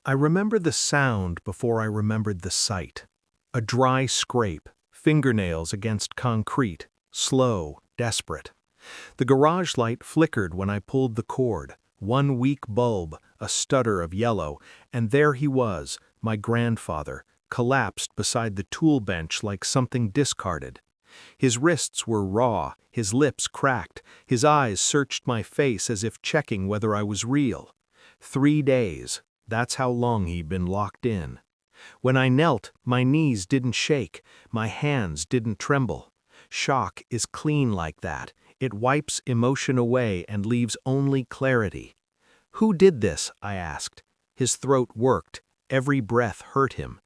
I remember the sound before I remembered the sight. A dry scrape, fingernails against concrete, slow, desperate. The garage light flickered when I pulled the cord, one weak bulb, a stutter of yellow, and there he was, my grandfather, collapsed beside the tool bench like something discarded. His wrists were raw, his lips cracked, his eyes searched my face as if checking whether I was real. 3 days, that's how long he'd been locked in. When I knelt, my knees didn't shake, my hands didn't tremble. Shock is clean like that. It wipes emotion away and leaves only clarity. "Who did this?" I asked. His throat worked. Every breath hurt him.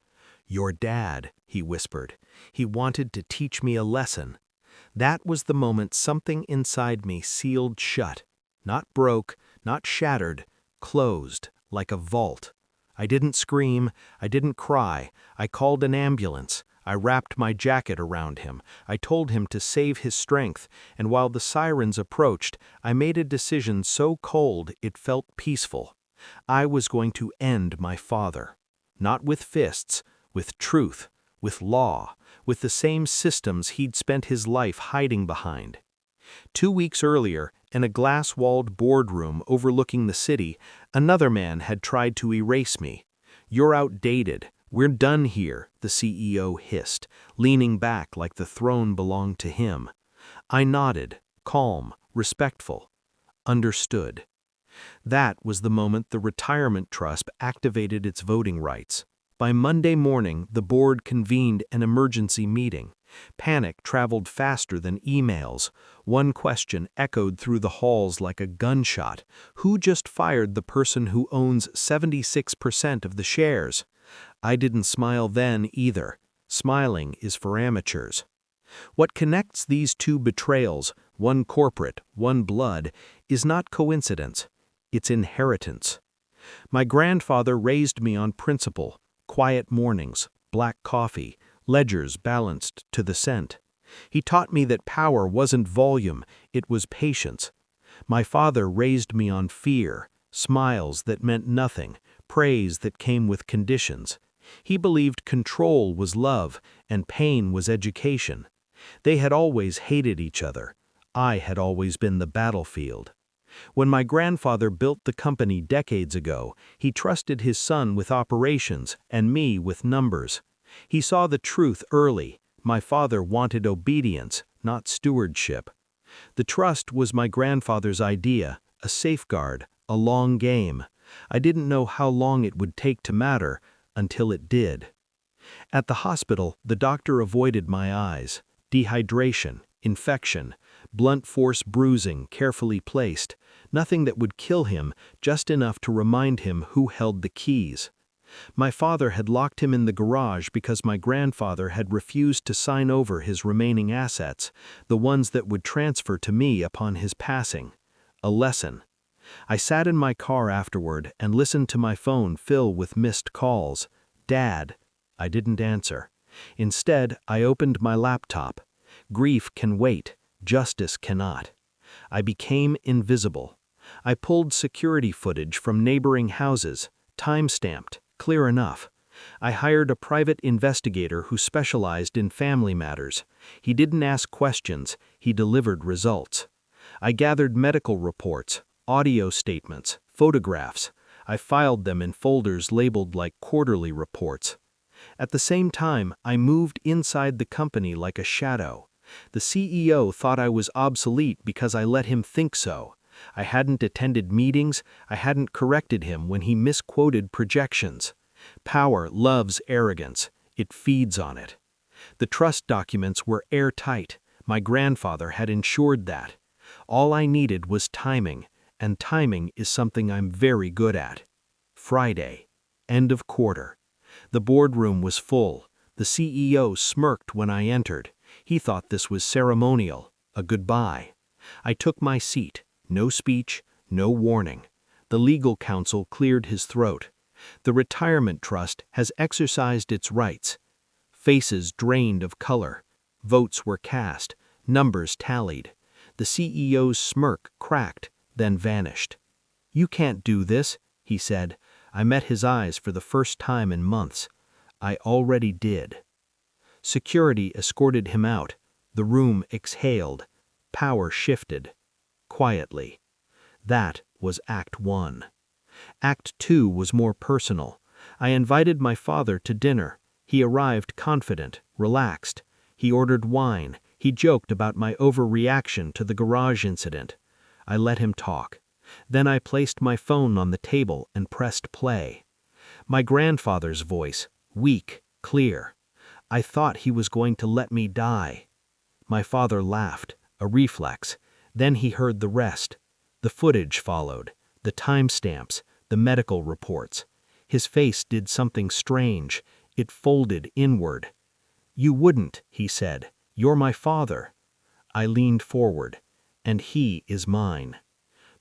"Your dad," he whispered. "He wanted to teach me a lesson." That was the moment something inside me sealed shut. Not broke, not shattered, closed, like a vault. I didn't scream, I didn't cry. I called an ambulance. I wrapped my jacket around him. I told him to save his strength, and while the sirens approached, I made a decision so cold it felt peaceful. I was going to end my father. Not with fists, with truth, with law, with the same systems he'd spent his life hiding behind. 2 weeks earlier, in a glass-walled boardroom overlooking the city, another man had tried to erase me. "You're outdated. We're done here," the CEO hissed, leaning back like the throne belonged to him. I nodded, calm, respectful. Understood. That was the moment the retirement trust activated its voting rights. By Monday morning, the board convened an emergency meeting. Panic traveled faster than emails. One question echoed through the halls like a gunshot. Who just fired the person who owns 76% of the shares? I didn't smile then either. Smiling is for amateurs. What connects these two betrayals, one corporate, one blood, is not coincidence. It's inheritance. My grandfather raised me on principle. Quiet mornings, black coffee, ledgers balanced to the cent. He taught me that power wasn't volume, it was patience. My father raised me on fear, smiles that meant nothing, praise that came with conditions. He believed control was love and pain was education. They had always hated each other. I had always been the battlefield. When my grandfather built the company decades ago, he trusted his son with operations and me with numbers. He saw the truth early. My father wanted obedience, not stewardship. The trust was my grandfather's idea, a safeguard, a long game. I didn't know how long it would take to matter until it did. At the hospital, the doctor avoided my eyes. Dehydration, infection, blunt force bruising carefully placed. Nothing that would kill him, just enough to remind him who held the keys. My father had locked him in the garage because my grandfather had refused to sign over his remaining assets, the ones that would transfer to me upon his passing. A lesson. I sat in my car afterward and listened to my phone fill with missed calls. "Dad." I didn't answer. Instead, I opened my laptop. Grief can wait, justice cannot. I became invisible. I pulled security footage from neighboring houses, time-stamped, clear enough. I hired a private investigator who specialized in family matters. He didn't ask questions, he delivered results. I gathered medical reports, audio statements, photographs. I filed them in folders labeled like quarterly reports. At the same time, I moved inside the company like a shadow. The CEO thought I was obsolete because I let him think so. I hadn't attended meetings, I hadn't corrected him when he misquoted projections. Power loves arrogance. It feeds on it. The trust documents were airtight. My grandfather had ensured that. All I needed was timing, and timing is something I'm very good at. Friday. End of quarter. The boardroom was full. The CEO smirked when I entered. He thought this was ceremonial, a goodbye. I took my seat. No speech, no warning. The legal counsel cleared his throat. The retirement trust has exercised its rights. Faces drained of color. Votes were cast. Numbers tallied. The CEO's smirk cracked, then vanished. "You can't do this," he said. I met his eyes for the first time in months. I already did. Security escorted him out. The room exhaled. Power shifted. Quietly. That was Act 1. Act 2 was more personal. I invited my father to dinner. He arrived confident, relaxed. He ordered wine. He joked about my overreaction to the garage incident. I let him talk. Then I placed my phone on the table and pressed play. My grandfather's voice, weak, clear. I thought he was going to let me die. My father laughed, a reflex. Then he heard the rest. The footage followed, the timestamps, the medical reports. His face did something strange. It folded inward. "You wouldn't," he said. "You're my father." I leaned forward. "And he is mine."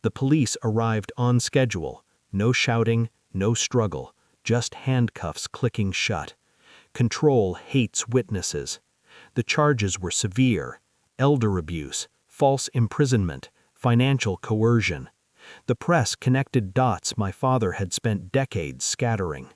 The police arrived on schedule. No shouting, no struggle, just handcuffs clicking shut. Control hates witnesses. The charges were severe: elder abuse, false imprisonment, financial coercion. The press connected dots my father had spent decades scattering.